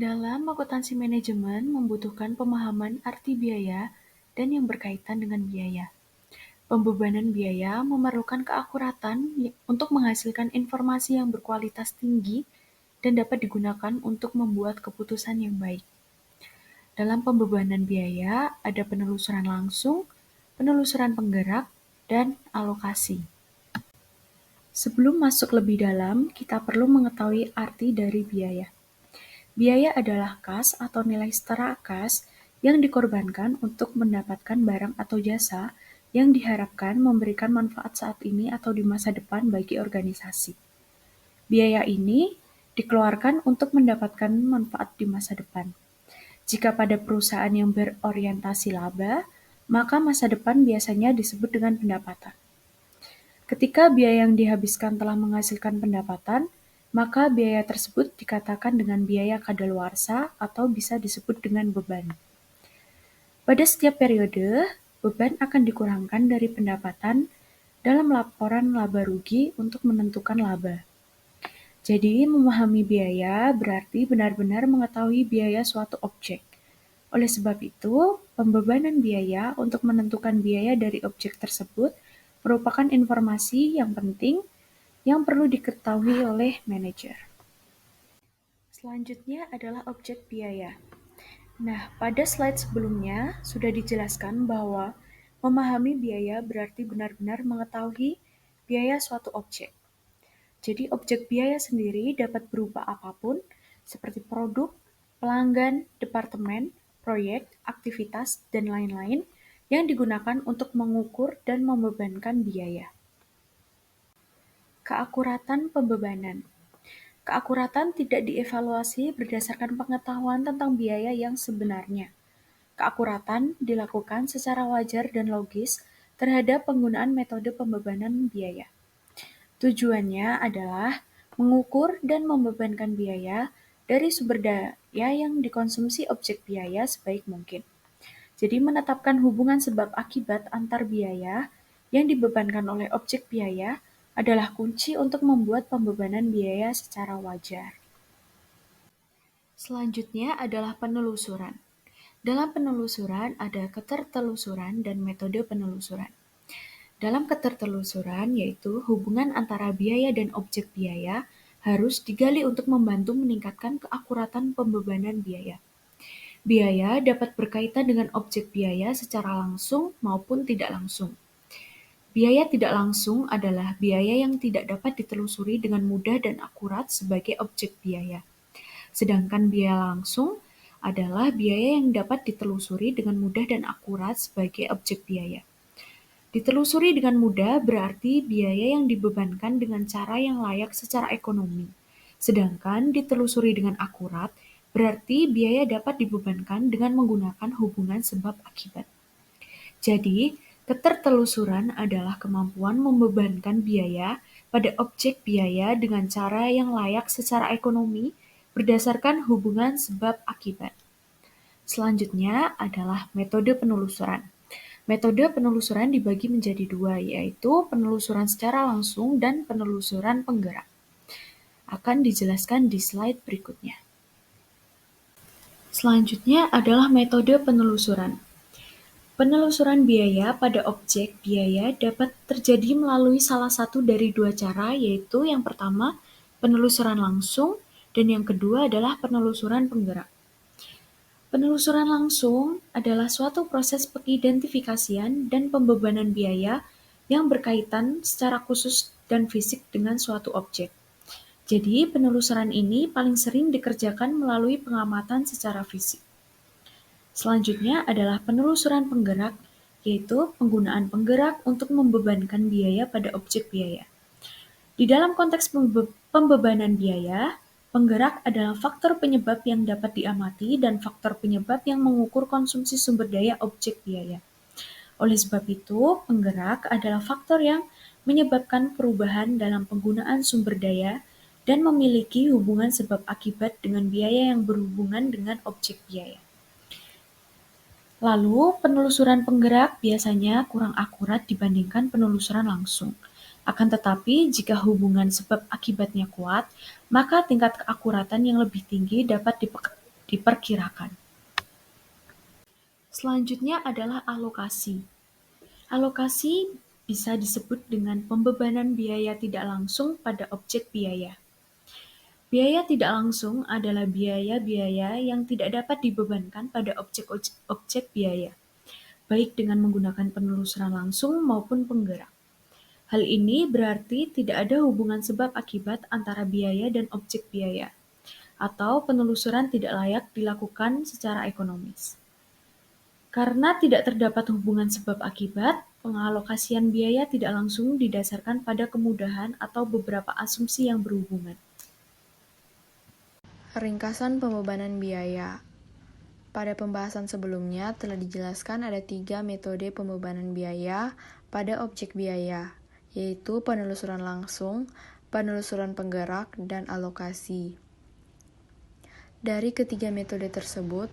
Dalam akuntansi manajemen membutuhkan pemahaman arti biaya dan yang berkaitan dengan biaya. Pembebanan biaya memerlukan keakuratan untuk menghasilkan informasi yang berkualitas tinggi dan dapat digunakan untuk membuat keputusan yang baik. Dalam pembebanan biaya, ada penelusuran langsung, penelusuran penggerak, dan alokasi. Sebelum masuk lebih dalam, kita perlu mengetahui arti dari biaya. Biaya adalah kas atau nilai setara kas yang dikorbankan untuk mendapatkan barang atau jasa yang diharapkan memberikan manfaat saat ini atau di masa depan bagi organisasi. Biaya ini dikeluarkan untuk mendapatkan manfaat di masa depan. Jika pada perusahaan yang berorientasi laba, maka masa depan biasanya disebut dengan pendapatan. Ketika biaya yang dihabiskan telah menghasilkan pendapatan, maka biaya tersebut dikatakan dengan biaya kadaluarsa atau bisa disebut dengan beban. Pada setiap periode, beban akan dikurangkan dari pendapatan dalam laporan laba rugi untuk menentukan laba. Jadi, memahami biaya berarti benar-benar mengetahui biaya suatu objek. Oleh sebab itu, pembebanan biaya untuk menentukan biaya dari objek tersebut merupakan informasi yang penting yang perlu diketahui oleh manajer. Selanjutnya adalah objek biaya. Nah, pada slide sebelumnya sudah dijelaskan bahwa memahami biaya berarti benar-benar mengetahui biaya suatu objek. Jadi objek biaya sendiri dapat berupa apapun, seperti produk, pelanggan, departemen, proyek, aktivitas, dan lain-lain yang digunakan untuk mengukur dan membebankan biaya. Keakuratan pembebanan. Keakuratan tidak dievaluasi berdasarkan pengetahuan tentang biaya yang sebenarnya. Keakuratan dilakukan secara wajar dan logis terhadap penggunaan metode pembebanan biaya. Tujuannya adalah mengukur dan membebankan biaya dari sumber daya yang dikonsumsi objek biaya sebaik mungkin. Jadi menetapkan hubungan sebab akibat antar biaya yang dibebankan oleh objek biaya adalah kunci untuk membuat pembebanan biaya secara wajar. Selanjutnya adalah penelusuran. Dalam penelusuran ada ketertelusuran dan metode penelusuran. Dalam ketertelusuran, yaitu hubungan antara biaya dan objek biaya, harus digali untuk membantu meningkatkan keakuratan pembebanan biaya. Biaya dapat berkaitan dengan objek biaya secara langsung maupun tidak langsung. Biaya tidak langsung adalah biaya yang tidak dapat ditelusuri dengan mudah dan akurat sebagai objek biaya. Sedangkan biaya langsung adalah biaya yang dapat ditelusuri dengan mudah dan akurat sebagai objek biaya. Ditelusuri dengan mudah berarti biaya yang dibebankan dengan cara yang layak secara ekonomi. Sedangkan ditelusuri dengan akurat berarti biaya dapat dibebankan dengan menggunakan hubungan sebab akibat. Jadi, ketertelusuran adalah kemampuan membebankan biaya pada objek biaya dengan cara yang layak secara ekonomi berdasarkan hubungan sebab akibat. Selanjutnya adalah metode penelusuran. Metode penelusuran dibagi menjadi dua, yaitu penelusuran secara langsung dan penelusuran penggerak. Akan dijelaskan di slide berikutnya. Selanjutnya adalah metode penelusuran. Penelusuran biaya pada objek biaya dapat terjadi melalui salah satu dari dua cara, yaitu yang pertama, penelusuran langsung, dan yang kedua adalah penelusuran penggerak. Penelusuran langsung adalah suatu proses pengidentifikasian dan pembebanan biaya yang berkaitan secara khusus dan fisik dengan suatu objek. Jadi, penelusuran ini paling sering dikerjakan melalui pengamatan secara fisik. Selanjutnya adalah penelusuran penggerak, yaitu penggunaan penggerak untuk membebankan biaya pada objek biaya. Di dalam konteks pembebanan biaya, penggerak adalah faktor penyebab yang dapat diamati dan faktor penyebab yang mengukur konsumsi sumber daya objek biaya. Oleh sebab itu, penggerak adalah faktor yang menyebabkan perubahan dalam penggunaan sumber daya dan memiliki hubungan sebab akibat dengan biaya yang berhubungan dengan objek biaya. Lalu, penelusuran penggerak biasanya kurang akurat dibandingkan penelusuran langsung. Akan tetapi, jika hubungan sebab akibatnya kuat, maka tingkat keakuratan yang lebih tinggi dapat diperkirakan. Selanjutnya adalah alokasi. Alokasi bisa disebut dengan pembebanan biaya tidak langsung pada objek biaya. Biaya tidak langsung adalah biaya-biaya yang tidak dapat dibebankan pada objek biaya, baik dengan menggunakan penelusuran langsung maupun penggerak. Hal ini berarti tidak ada hubungan sebab akibat antara biaya dan objek biaya, atau penelusuran tidak layak dilakukan secara ekonomis. Karena tidak terdapat hubungan sebab akibat, pengalokasian biaya tidak langsung didasarkan pada kemudahan atau beberapa asumsi yang berhubungan. Ringkasan pembebanan biaya. Pada pembahasan sebelumnya telah dijelaskan ada 3 metode pembebanan biaya pada objek biaya, yaitu penelusuran langsung, penelusuran penggerak, dan alokasi. Dari ketiga metode tersebut,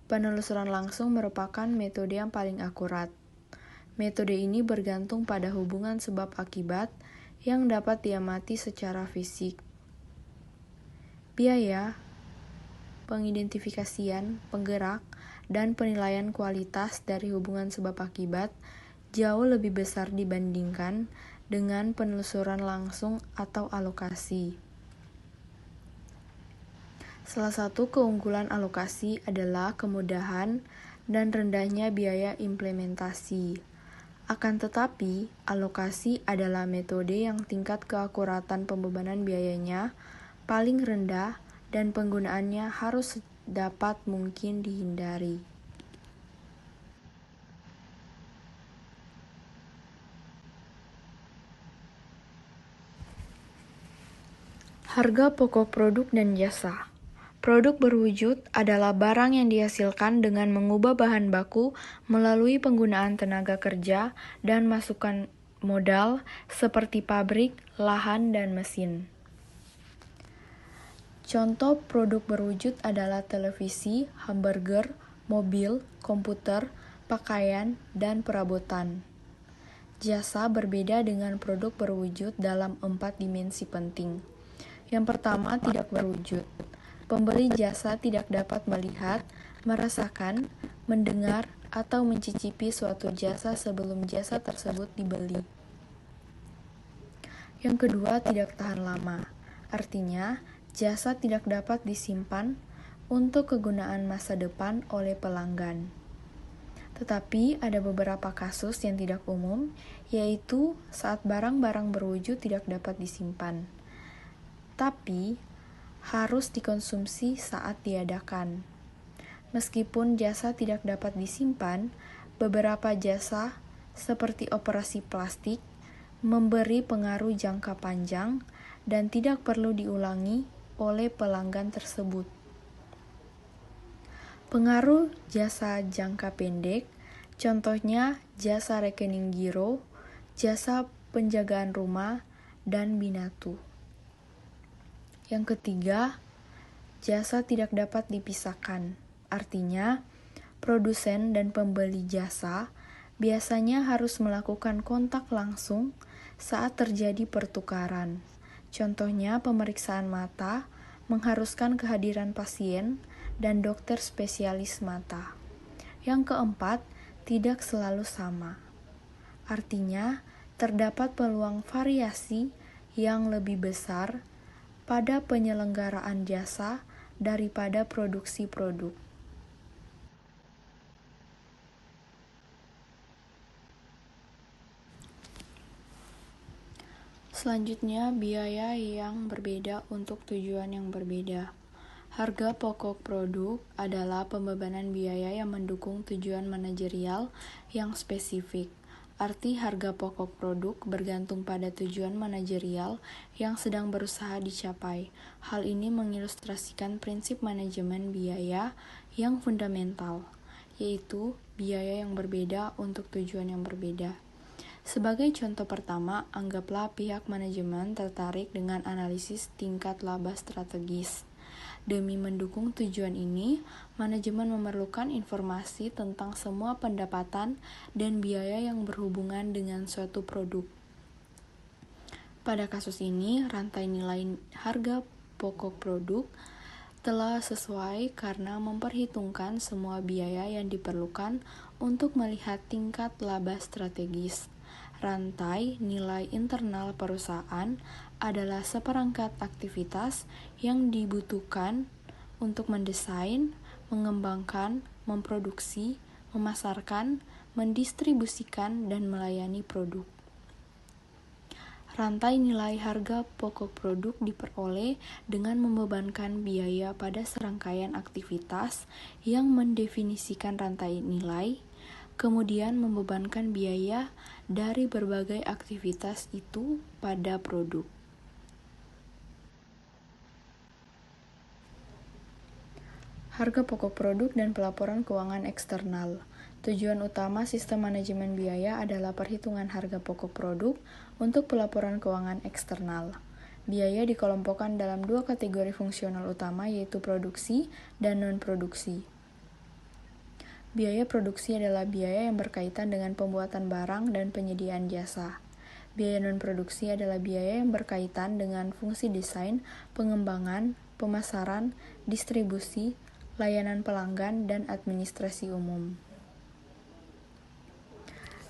penelusuran langsung merupakan metode yang paling akurat. Metode ini bergantung pada hubungan sebab akibat yang dapat diamati secara fisik. Biaya, pengidentifikasian, penggerak, dan penilaian kualitas dari hubungan sebab akibat jauh lebih besar dibandingkan dengan penelusuran langsung atau alokasi. Salah satu keunggulan alokasi adalah kemudahan dan rendahnya biaya implementasi. Akan tetapi, alokasi adalah metode yang tingkat keakuratan pembebanan biayanya paling rendah dan penggunaannya harus dapat mungkin dihindari. Harga pokok produk dan jasa. Produk berwujud adalah barang yang dihasilkan dengan mengubah bahan baku melalui penggunaan tenaga kerja dan masukan modal seperti pabrik, lahan, dan mesin. Contoh produk berwujud adalah televisi, hamburger, mobil, komputer, pakaian, dan perabotan. Jasa berbeda dengan produk berwujud dalam 4 dimensi penting. Yang pertama, tidak berwujud. Pembeli jasa tidak dapat melihat, merasakan, mendengar, atau mencicipi suatu jasa sebelum jasa tersebut dibeli. Yang kedua, tidak tahan lama. Artinya, jasa tidak dapat disimpan untuk kegunaan masa depan oleh pelanggan. Tetapi ada beberapa kasus yang tidak umum, yaitu saat barang-barang berwujud tidak dapat disimpan, tapi harus dikonsumsi saat diadakan. Meskipun jasa tidak dapat disimpan, beberapa jasa seperti operasi plastik memberi pengaruh jangka panjang dan tidak perlu diulangi oleh pelanggan tersebut. Pengaruh jasa jangka pendek, contohnya jasa rekening giro, jasa penjagaan rumah, dan binatu. Yang ketiga, jasa tidak dapat dipisahkan. Artinya, produsen dan pembeli jasa biasanya harus melakukan kontak langsung saat terjadi pertukaran. Contohnya, pemeriksaan mata mengharuskan kehadiran pasien dan dokter spesialis mata. Yang keempat, tidak selalu sama. Artinya, terdapat peluang variasi yang lebih besar pada penyelenggaraan jasa daripada produksi produk. Selanjutnya, biaya yang berbeda untuk tujuan yang berbeda. Harga pokok produk adalah pembebanan biaya yang mendukung tujuan manajerial yang spesifik. Arti harga pokok produk bergantung pada tujuan manajerial yang sedang berusaha dicapai. Hal ini mengilustrasikan prinsip manajemen biaya yang fundamental, yaitu biaya yang berbeda untuk tujuan yang berbeda. Sebagai contoh pertama, anggaplah pihak manajemen tertarik dengan analisis tingkat laba strategis. Demi mendukung tujuan ini, manajemen memerlukan informasi tentang semua pendapatan dan biaya yang berhubungan dengan suatu produk. Pada kasus ini, rantai nilai harga pokok produk Telah sesuai karena memperhitungkan semua biaya yang diperlukan untuk melihat tingkat laba strategis. Rantai nilai internal perusahaan adalah seperangkat aktivitas yang dibutuhkan untuk mendesain, mengembangkan, memproduksi, memasarkan, mendistribusikan, dan melayani produk. Rantai nilai harga pokok produk diperoleh dengan membebankan biaya pada serangkaian aktivitas yang mendefinisikan rantai nilai, kemudian membebankan biaya dari berbagai aktivitas itu pada produk. Harga pokok produk dan pelaporan keuangan eksternal. Tujuan utama sistem manajemen biaya adalah perhitungan harga pokok produk untuk pelaporan keuangan eksternal. Biaya dikelompokkan dalam dua kategori fungsional utama, yaitu produksi dan non-produksi. Biaya produksi adalah biaya yang berkaitan dengan pembuatan barang dan penyediaan jasa. Biaya non-produksi adalah biaya yang berkaitan dengan fungsi desain, pengembangan, pemasaran, distribusi, layanan pelanggan, dan administrasi umum.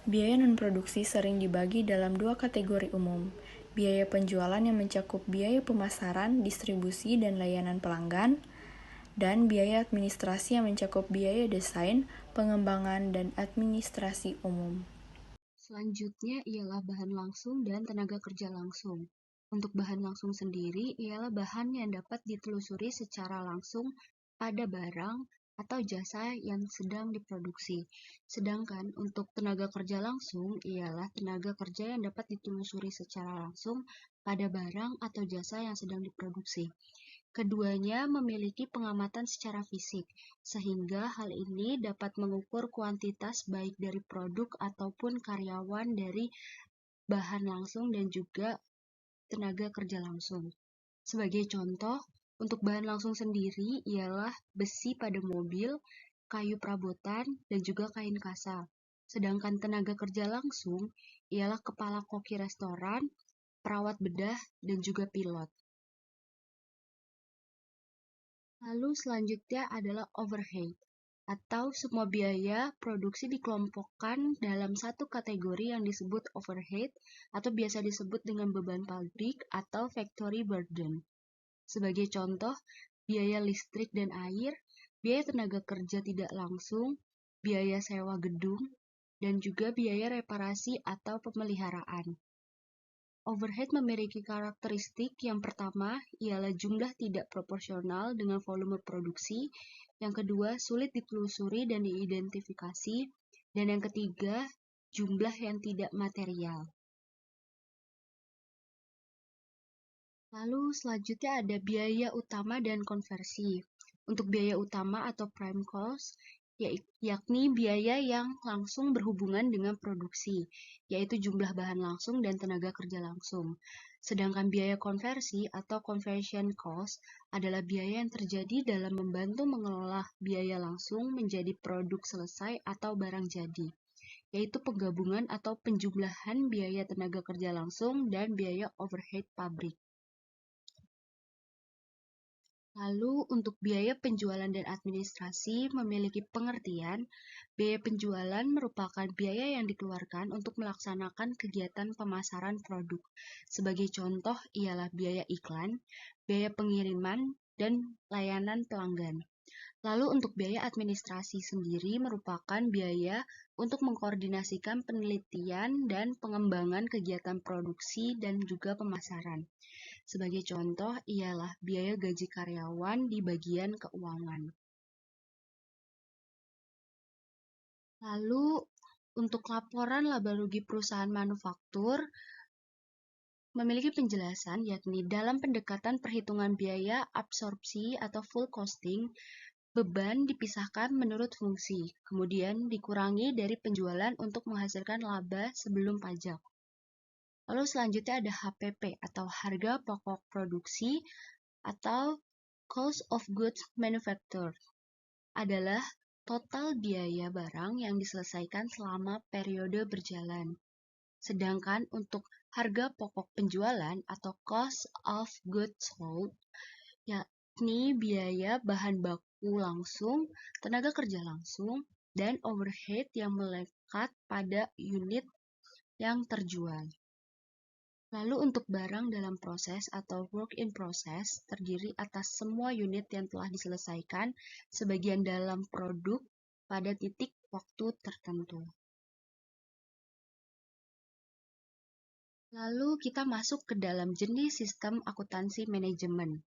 Biaya non-produksi sering dibagi dalam dua kategori umum: biaya penjualan yang mencakup biaya pemasaran, distribusi, dan layanan pelanggan, dan biaya administrasi yang mencakup biaya desain, pengembangan, dan administrasi umum. Selanjutnya ialah bahan langsung dan tenaga kerja langsung. Untuk bahan langsung sendiri ialah bahan yang dapat ditelusuri secara langsung pada barang atau jasa yang sedang diproduksi. Sedangkan untuk tenaga kerja langsung ialah tenaga kerja yang dapat ditelusuri secara langsung pada barang atau jasa yang sedang diproduksi. Keduanya memiliki pengamatan secara fisik, sehingga hal ini dapat mengukur kuantitas baik dari produk ataupun karyawan dari bahan langsung dan juga tenaga kerja langsung. Sebagai contoh, untuk bahan langsung sendiri ialah besi pada mobil, kayu perabotan, dan juga kain kasa. Sedangkan tenaga kerja langsung ialah kepala koki restoran, perawat bedah, dan juga pilot. Lalu selanjutnya adalah overhead, atau semua biaya produksi dikelompokkan dalam satu kategori yang disebut overhead atau biasa disebut dengan beban pabrik atau factory burden. Sebagai contoh, biaya listrik dan air, biaya tenaga kerja tidak langsung, biaya sewa gedung, dan juga biaya reparasi atau pemeliharaan. Overhead memiliki karakteristik yang pertama ialah jumlah tidak proporsional dengan volume produksi, yang kedua sulit ditelusuri dan diidentifikasi, dan yang ketiga jumlah yang tidak material. Lalu selanjutnya ada biaya utama dan konversi. Untuk biaya utama atau prime cost, yakni biaya yang langsung berhubungan dengan produksi, yaitu jumlah bahan langsung dan tenaga kerja langsung. Sedangkan biaya konversi atau conversion cost adalah biaya yang terjadi dalam membantu mengelola biaya langsung menjadi produk selesai atau barang jadi, yaitu penggabungan atau penjumlahan biaya tenaga kerja langsung dan biaya overhead pabrik. Lalu untuk biaya penjualan dan administrasi memiliki pengertian, biaya penjualan merupakan biaya yang dikeluarkan untuk melaksanakan kegiatan pemasaran produk. Sebagai contoh ialah biaya iklan, biaya pengiriman, dan layanan pelanggan. Lalu untuk biaya administrasi sendiri merupakan biaya untuk mengkoordinasikan penelitian dan pengembangan kegiatan produksi dan juga pemasaran. Sebagai contoh ialah biaya gaji karyawan di bagian keuangan. Lalu untuk laporan laba rugi perusahaan manufaktur memiliki penjelasan, yakni dalam pendekatan perhitungan biaya absorpsi atau full costing, beban dipisahkan menurut fungsi, kemudian dikurangi dari penjualan untuk menghasilkan laba sebelum pajak. Lalu selanjutnya ada HPP atau harga pokok produksi atau cost of goods manufactured, adalah total biaya barang yang diselesaikan selama periode berjalan. Sedangkan untuk harga pokok penjualan atau cost of goods sold, Ini biaya bahan baku langsung, tenaga kerja langsung, dan overhead yang melekat pada unit yang terjual. Lalu untuk barang dalam proses atau work in process terdiri atas semua unit yang telah diselesaikan sebagian dalam produk pada titik waktu tertentu. Lalu kita masuk ke dalam jenis sistem akuntansi manajemen,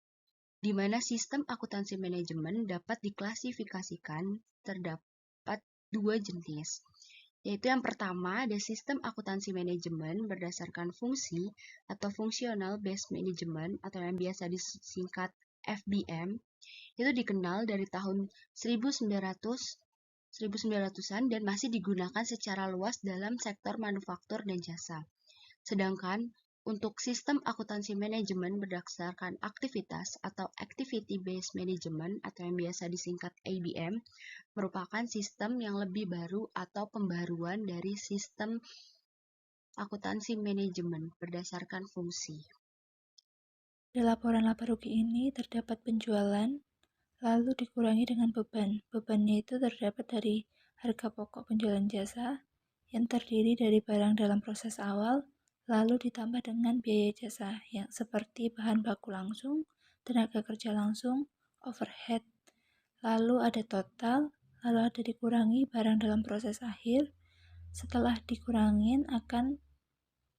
di mana sistem akuntansi manajemen dapat diklasifikasikan terdapat dua jenis, yaitu yang pertama ada sistem akuntansi manajemen berdasarkan fungsi atau functional based management atau yang biasa disingkat FBM. Itu dikenal dari tahun 1900-an dan masih digunakan secara luas dalam sektor manufaktur dan jasa. Sedangkan untuk sistem akuntansi manajemen berdasarkan aktivitas atau Activity Based Management atau yang biasa disingkat ABM merupakan sistem yang lebih baru atau pembaruan dari sistem akuntansi manajemen berdasarkan fungsi. Pada laporan laba rugi ini terdapat penjualan, lalu dikurangi dengan beban. Bebannya itu terdapat dari harga pokok penjualan jasa yang terdiri dari barang dalam proses awal, lalu ditambah dengan biaya jasa yang seperti bahan baku langsung, tenaga kerja langsung, overhead, lalu ada total, lalu ada dikurangi barang dalam proses akhir. Setelah dikurangin akan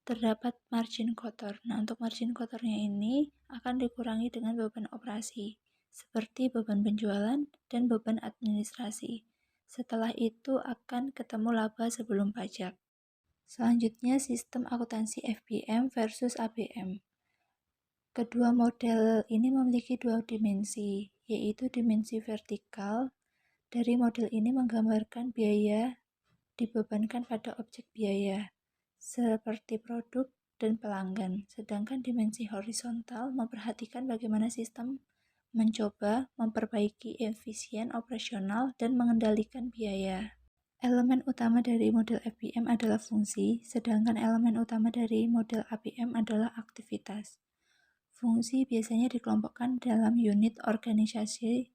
terdapat margin kotor. Nah, untuk margin kotornya ini akan dikurangi dengan beban operasi, seperti beban penjualan dan beban administrasi. Setelah itu akan ketemu laba sebelum pajak. Selanjutnya, sistem akuntansi FBM versus ABM. Kedua model ini memiliki dua dimensi, yaitu dimensi vertikal. Dari model ini menggambarkan biaya dibebankan pada objek biaya, seperti produk dan pelanggan. Sedangkan dimensi horizontal memperhatikan bagaimana sistem mencoba memperbaiki efisien operasional dan mengendalikan biaya. Elemen utama dari model FBM adalah fungsi, sedangkan elemen utama dari model ABM adalah aktivitas. Fungsi biasanya dikelompokkan dalam unit organisasi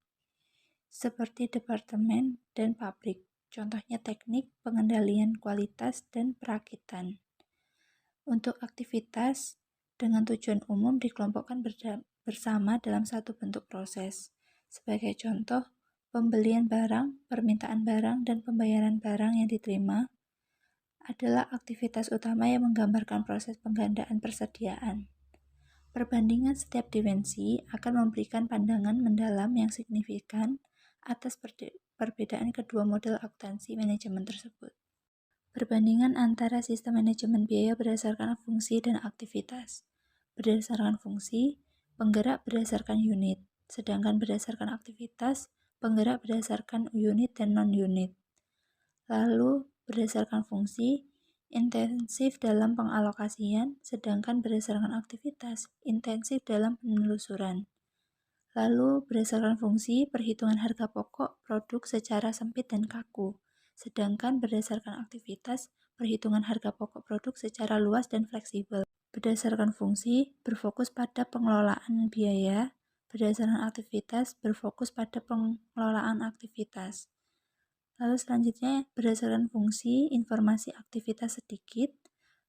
seperti departemen dan pabrik. Contohnya teknik, pengendalian kualitas, dan perakitan. Untuk aktivitas dengan tujuan umum dikelompokkan bersama dalam satu bentuk proses. Sebagai contoh, pembelian barang, permintaan barang, dan pembayaran barang yang diterima adalah aktivitas utama yang menggambarkan proses penggandaan persediaan. Perbandingan setiap dimensi akan memberikan pandangan mendalam yang signifikan atas perbedaan kedua model akuntansi manajemen tersebut. Perbandingan antara sistem manajemen biaya berdasarkan fungsi dan aktivitas. Berdasarkan fungsi, penggerak berdasarkan unit, sedangkan berdasarkan aktivitas, penggerak berdasarkan unit dan non-unit. Lalu, berdasarkan fungsi, intensif dalam pengalokasian, sedangkan berdasarkan aktivitas, intensif dalam penelusuran. Lalu, berdasarkan fungsi, perhitungan harga pokok produk secara sempit dan kaku, sedangkan berdasarkan aktivitas, perhitungan harga pokok produk secara luas dan fleksibel. Berdasarkan fungsi, berfokus pada pengelolaan biaya, berdasarkan aktivitas, berfokus pada pengelolaan aktivitas. Lalu selanjutnya, berdasarkan fungsi, informasi aktivitas sedikit,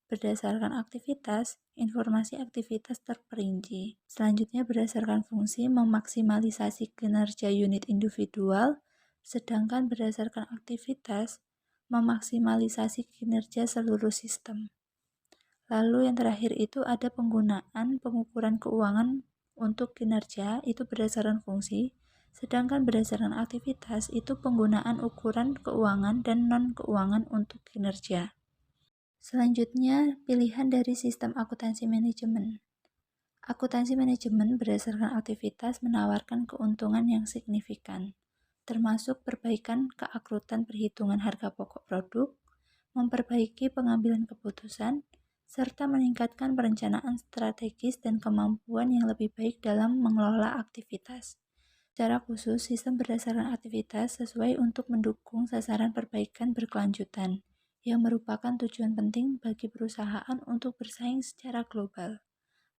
berdasarkan aktivitas, informasi aktivitas terperinci. Selanjutnya, berdasarkan fungsi, memaksimalisasi kinerja unit individual, sedangkan berdasarkan aktivitas, memaksimalisasi kinerja seluruh sistem. Lalu yang terakhir itu ada penggunaan pengukuran keuangan untuk kinerja, itu berdasarkan fungsi, sedangkan berdasarkan aktivitas itu penggunaan ukuran keuangan dan non-keuangan untuk kinerja. Selanjutnya, pilihan dari sistem akuntansi manajemen. Akuntansi manajemen berdasarkan aktivitas menawarkan keuntungan yang signifikan, termasuk perbaikan keakrutan perhitungan harga pokok produk, memperbaiki pengambilan keputusan, serta meningkatkan perencanaan strategis dan kemampuan yang lebih baik dalam mengelola aktivitas. Secara khusus, sistem berdasarkan aktivitas sesuai untuk mendukung sasaran perbaikan berkelanjutan, yang merupakan tujuan penting bagi perusahaan untuk bersaing secara global.